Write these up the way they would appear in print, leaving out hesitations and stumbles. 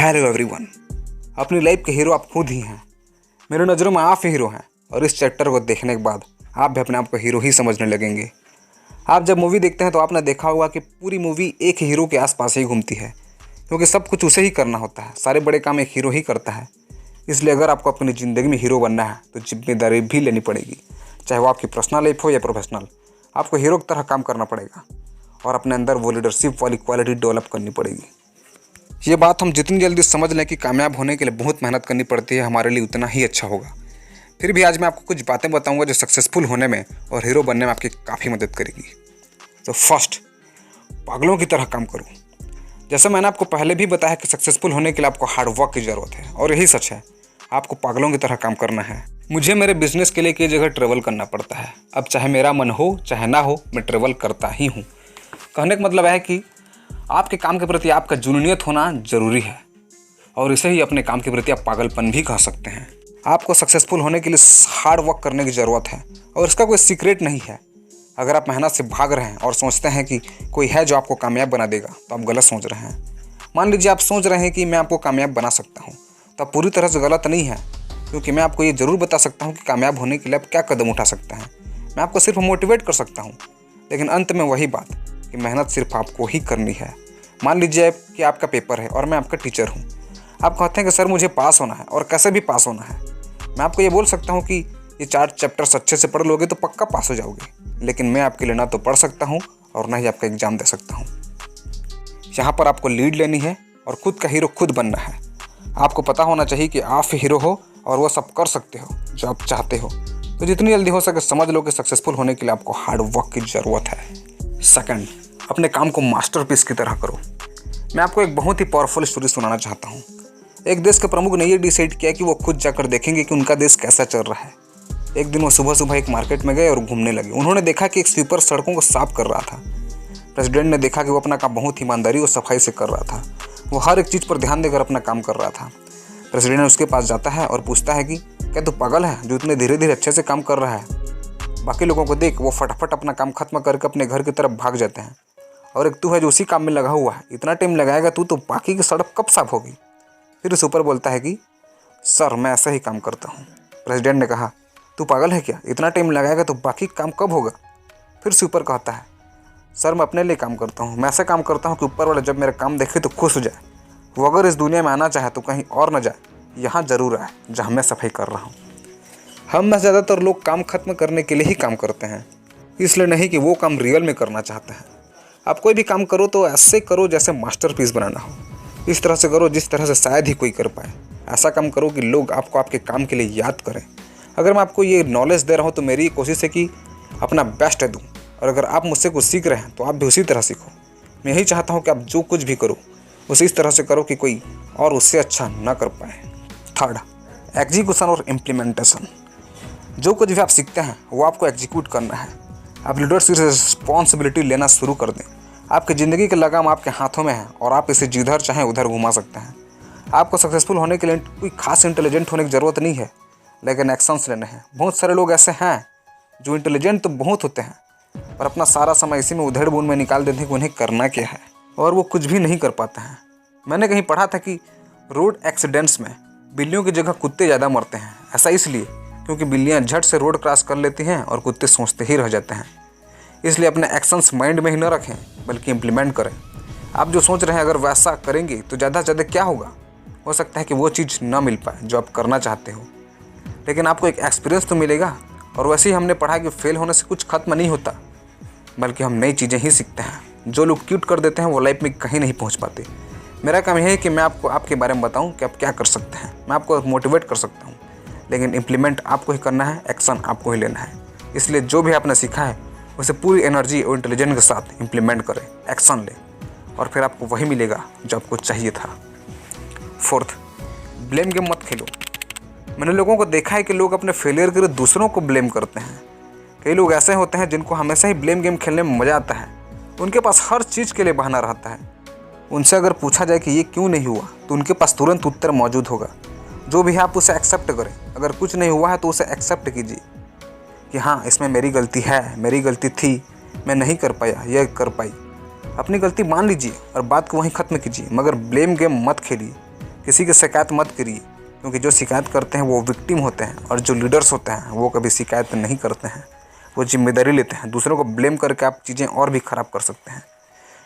Hello everyone. अपनी life के hero आप खुद ही हैं। मेरे नज़रों में आप ही हीरो हैं और इस चैप्टर को देखने के बाद आप भी अपने आप को हीरो ही समझने लगेंगे। आप जब मूवी देखते हैं तो आपने देखा होगा कि पूरी मूवी एक हीरो के आसपास ही घूमती है, क्योंकि सब कुछ उसे ही करना होता है। सारे बड़े काम एक हीरो ही करता है। इसलिए अगर आपको अपनी ज़िंदगी में हीरो बनना है तो जिम्मेदारी भी लेनी पड़ेगी, चाहे वो आपकी पर्सनल लाइफ हो या प्रोफेशनल। आपको हीरो की तरह काम करना पड़ेगा और अपने अंदर वो लीडरशिप वाली क्वालिटी डेवलप करनी पड़ेगी। ये बात हम जितनी जल्दी समझ लें कि कामयाब होने के लिए बहुत मेहनत करनी पड़ती है, हमारे लिए उतना ही अच्छा होगा। फिर भी आज मैं आपको कुछ बातें बताऊंगा जो सक्सेसफुल होने में और हीरो बनने में आपकी काफ़ी मदद करेगी। तो फर्स्ट, पागलों की तरह काम करो। जैसे मैंने आपको पहले भी बताया कि सक्सेसफुल होने के लिए आपको हार्ड वर्क की ज़रूरत है, और यही सच है। आपको पागलों की तरह काम करना है। मुझे मेरे बिजनेस के लिए कई जगह ट्रेवल करना पड़ता है। अब चाहे मेरा मन हो चाहे ना हो, मैं ट्रेवल करता ही हूँ। कहने का मतलब है कि आपके काम के प्रति आपका जुनूनियत होना ज़रूरी है, और इसे ही अपने काम के प्रति आप पागलपन भी कह सकते हैं। आपको सक्सेसफुल होने के लिए हार्ड वर्क करने की ज़रूरत है, और इसका कोई सीक्रेट नहीं है। अगर आप मेहनत से भाग रहे हैं और सोचते हैं कि कोई है जो आपको कामयाब बना देगा, तो आप गलत सोच रहे हैं। मान लीजिए आप सोच रहे हैं कि मैं आपको कामयाब बना सकता हूँ, तो आप पूरी तरह से गलत नहीं है, क्योंकि मैं आपको ये ज़रूर बता सकता हूँ कि कामयाब होने के लिए आप क्या कदम उठा सकते हैं। मैं आपको सिर्फ मोटिवेट कर सकता हूँ, लेकिन अंत में वही बात कि मेहनत सिर्फ आपको ही करनी है। मान लीजिए कि आपका पेपर है और मैं आपका टीचर हूँ। आप कहते हैं कि सर मुझे पास होना है, और कैसे भी पास होना है। मैं आपको ये बोल सकता हूँ कि ये 4 चैप्टर्स अच्छे से पढ़ लोगे तो पक्का पास हो जाओगे, लेकिन मैं आपके लिए ना तो पढ़ सकता हूँ और ना ही आपका एग्ज़ाम दे सकता हूँ। यहाँ पर आपको लीड लेनी है और खुद का हीरो खुद बनना है। आपको पता होना चाहिए कि आप हीरो हो और वो सब कर सकते हो जो आप चाहते हो। तो जितनी जल्दी हो सके समझ लो कि सक्सेसफुल होने के लिए आपको हार्ड वर्क की ज़रूरत है। सेकंड, अपने काम को मास्टरपीस की तरह करो। मैं आपको एक बहुत ही पावरफुल स्टोरी सुनाना चाहता हूँ। एक देश के प्रमुख ने ये डिसाइड किया कि वो खुद जाकर देखेंगे कि उनका देश कैसा चल रहा है। एक दिन वो सुबह सुबह एक मार्केट में गए और घूमने लगे। उन्होंने देखा कि एक स्वीपर सड़कों को साफ कर रहा था। प्रेसिडेंट ने देखा कि वो अपना काम बहुत ईमानदारी और सफाई से कर रहा था। वो हर एक चीज़ पर ध्यान देकर अपना काम कर रहा था। प्रेसिडेंट उसके पास जाता है और पूछता है कि क्या तू पागल है जो इतने धीरे धीरे अच्छे से काम कर रहा है। बाकी लोगों को देख वो फटाफट अपना काम खत्म करके अपने घर की तरफ भाग जाते हैं, और एक तू है जो उसी काम में लगा हुआ है। इतना टाइम लगाएगा तू तो बाकी की सड़क कब साफ होगी। फिर सुपर बोलता है कि सर मैं ऐसा ही काम करता हूँ। प्रेसिडेंट ने कहा तू पागल है क्या, इतना टाइम लगाएगा तो बाकी काम कब होगा। फिर सुपर कहता है सर मैं अपने लिए काम करता हूँ। मैं ऐसा काम करता हूँ कि ऊपर वाला जब मेरा काम देखे तो खुश हो जाए। वो अगर इस दुनिया में आना चाहे तो कहीं और न जाए, यहाँ ज़रूर आए जहाँ मैं सफाई कर रहा हूँ। हम में ज़्यादातर लोग काम खत्म करने के लिए ही काम करते हैं, इसलिए नहीं कि वो काम रियल में करना चाहते हैं। आप कोई भी काम करो तो ऐसे करो जैसे मास्टरपीस बनाना हो। इस तरह से करो जिस तरह से शायद ही कोई कर पाए। ऐसा काम करो कि लोग आपको आपके काम के लिए याद करें। अगर मैं आपको ये नॉलेज दे रहा हूँ तो मेरी कोशिश है कि अपना बेस्ट दूँ, और अगर आप मुझसे कुछ सीख रहे हैं तो आप भी उसी तरह सीखो। मैं यही चाहता हूँ कि आप जो कुछ भी करो उसे इस तरह से करो कि कोई और उससे अच्छा ना कर पाए। थर्ड, एग्जीक्यूशन और इम्प्लीमेंटेशन। जो कुछ भी आप सीखते हैं वो आपको एग्जीक्यूट करना है। आप लीडरशिप से रिस्पॉन्सिबिलिटी लेना शुरू कर दें। आपकी ज़िंदगी की लगाम आपके हाथों में है और आप इसे जिधर चाहें उधर घुमा सकते हैं। आपको सक्सेसफुल होने के लिए कोई खास इंटेलिजेंट होने की ज़रूरत नहीं है, लेकिन एक्शंस लेने हैं। बहुत सारे लोग ऐसे हैं जो इंटेलिजेंट तो बहुत होते हैं, पर अपना सारा समय इसी में उधेड़ बुन में निकाल देते हैं कि उन्हें करना क्या है, और वो कुछ भी नहीं कर पाते हैं। मैंने कहीं पढ़ा था कि रोड एक्सीडेंट्स में बिल्लियों की जगह कुत्ते ज़्यादा मरते हैं। ऐसा इसलिए क्योंकि बिल्लियाँ झट से रोड क्रॉस कर लेती हैं और कुत्ते सोचते ही रह जाते हैं। इसलिए अपने एक्शंस माइंड में ही न रखें, बल्कि इम्प्लीमेंट करें। आप जो सोच रहे हैं अगर वैसा करेंगे तो ज़्यादा से ज़्यादा क्या होगा, हो सकता है कि वो चीज़ ना मिल पाए जो आप करना चाहते हो, लेकिन आपको एक एक्सपीरियंस तो मिलेगा। और वैसे ही हमने पढ़ा कि फेल होने से कुछ खत्म नहीं होता, बल्कि हम नई चीज़ें ही सीखते हैं। जो लोग क्विट कर देते हैं वो लाइफ में कहीं नहीं पहुँच पाते। मेरा काम यह है कि मैं आपको आपके बारे में बताऊँ कि आप क्या कर सकते हैं। मैं आपको मोटिवेट कर सकता हूँ, लेकिन इम्प्लीमेंट आपको ही करना है, एक्शन आपको ही लेना है। इसलिए जो भी आपने सीखा है उसे पूरी एनर्जी और इंटेलिजेंस के साथ इम्प्लीमेंट करें, एक्शन लें, और फिर आपको वही मिलेगा जो आपको चाहिए था। फोर्थ, ब्लेम गेम मत खेलो। मैंने लोगों को देखा है कि लोग अपने फेलियर के लिए दूसरों को ब्लेम करते हैं। कई लोग ऐसे होते हैं जिनको हमेशा ही ब्लेम गेम खेलने में मज़ा आता है। उनके पास हर चीज़ के लिए बहाना रहता है। उनसे अगर पूछा जाए कि ये क्यों नहीं हुआ तो उनके पास तुरंत उत्तर मौजूद होगा। जो भी है आप उसे एक्सेप्ट करें। अगर कुछ नहीं हुआ है तो उसे एक्सेप्ट कीजिए कि हाँ इसमें मेरी गलती है, मेरी गलती थी, मैं नहीं कर पाया, यह कर पाई। अपनी गलती मान लीजिए और बात को वहीं ख़त्म कीजिए, मगर ब्लेम गेम मत खेलिए, किसी की शिकायत मत करिए, क्योंकि जो शिकायत करते हैं वो विक्टिम होते हैं, और जो लीडर्स होते हैं वो कभी शिकायत नहीं करते हैं, वो जिम्मेदारी लेते हैं। दूसरों को ब्लेम करके आप चीज़ें और भी ख़राब कर सकते हैं।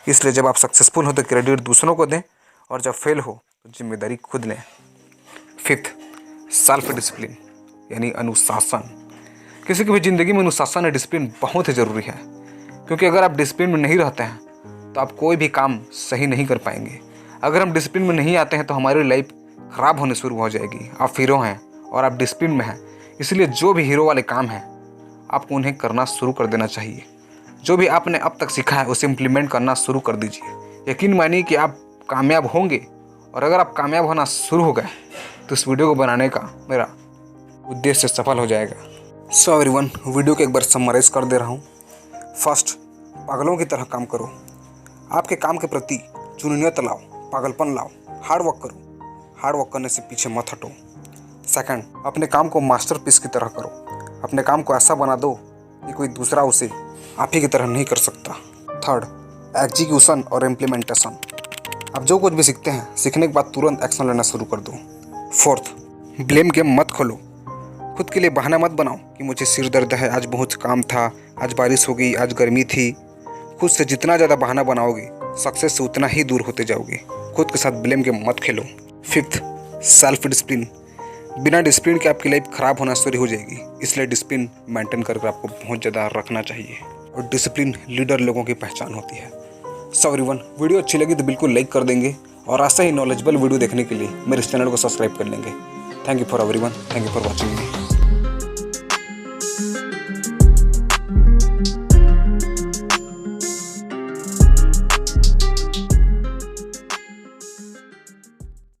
इसलिए जब आप सक्सेसफुल हो तो क्रेडिट दूसरों को दें, और जब फेल हो तो जिम्मेदारी खुद लें। 5th, सेल्फ डिसिप्लिन यानी अनुशासन। किसी की भी ज़िंदगी में अनुशासन और डिसिप्लिन बहुत ही ज़रूरी है, क्योंकि अगर आप डिसिप्लिन में नहीं रहते हैं तो आप कोई भी काम सही नहीं कर पाएंगे। अगर हम डिसिप्लिन में नहीं आते हैं तो हमारी लाइफ ख़राब होने शुरू हो जाएगी। आप हीरो हैं और आप डिसिप्लिन में हैं, इसलिए जो भी हीरो वाले काम हैं आपको उन्हें करना शुरू कर देना चाहिए। जो भी आपने अब तक सीखा है उसे इम्प्लीमेंट करना शुरू कर दीजिए। यकीन मानिए कि आप कामयाब होंगे, और अगर आप कामयाब होना शुरू हो गए तो इस वीडियो को बनाने का मेरा उद्देश्य सफल हो जाएगा। सो एवरीवन, वीडियो को एक बार समराइज कर दे रहा हूँ। फर्स्ट, पागलों की तरह काम करो। आपके काम के प्रति जुनूनियत लाओ, पागलपन लाओ, हार्ड वर्क करो। हार्ड वर्क करने से पीछे मत हटो। सेकंड, अपने काम को मास्टरपीस की तरह करो। अपने काम को ऐसा बना दो कि कोई दूसरा उसे आप ही की तरह नहीं कर सकता। थर्ड, एग्जीक्यूशन और इम्प्लीमेंटेशन। आप जो कुछ भी सीखते हैं, सीखने के बाद तुरंत एक्शन लेना शुरू कर दो। फोर्थ, ब्लेम गेम मत खोलो। खुद के लिए बहाना मत बनाओ कि मुझे सिर दर्द है, आज बहुत काम था, आज बारिश हो गई, आज गर्मी थी। खुद से जितना ज़्यादा बहाना बनाओगे, सक्सेस से उतना ही दूर होते जाओगे। खुद के साथ ब्लेम गेम मत खेलो। Fifth, self discipline. बिना डिसिप्लिन के आपकी लाइफ ख़राब होना शुरू हो जाएगी, इसलिए डिसिप्लिन मेंटेन करके आपको बहुत ज़्यादा रखना चाहिए, और डिसिप्लिन लीडर लोगों की पहचान होती है। सो एवरीवन, वीडियो अच्छी लगी तो बिल्कुल लाइक कर देंगे, और ऐसा ही नॉलेजेबल वीडियो देखने के लिए मेरे इस चैनल को सब्सक्राइब कर लेंगे। Thank you for everyone, thank you for watching me.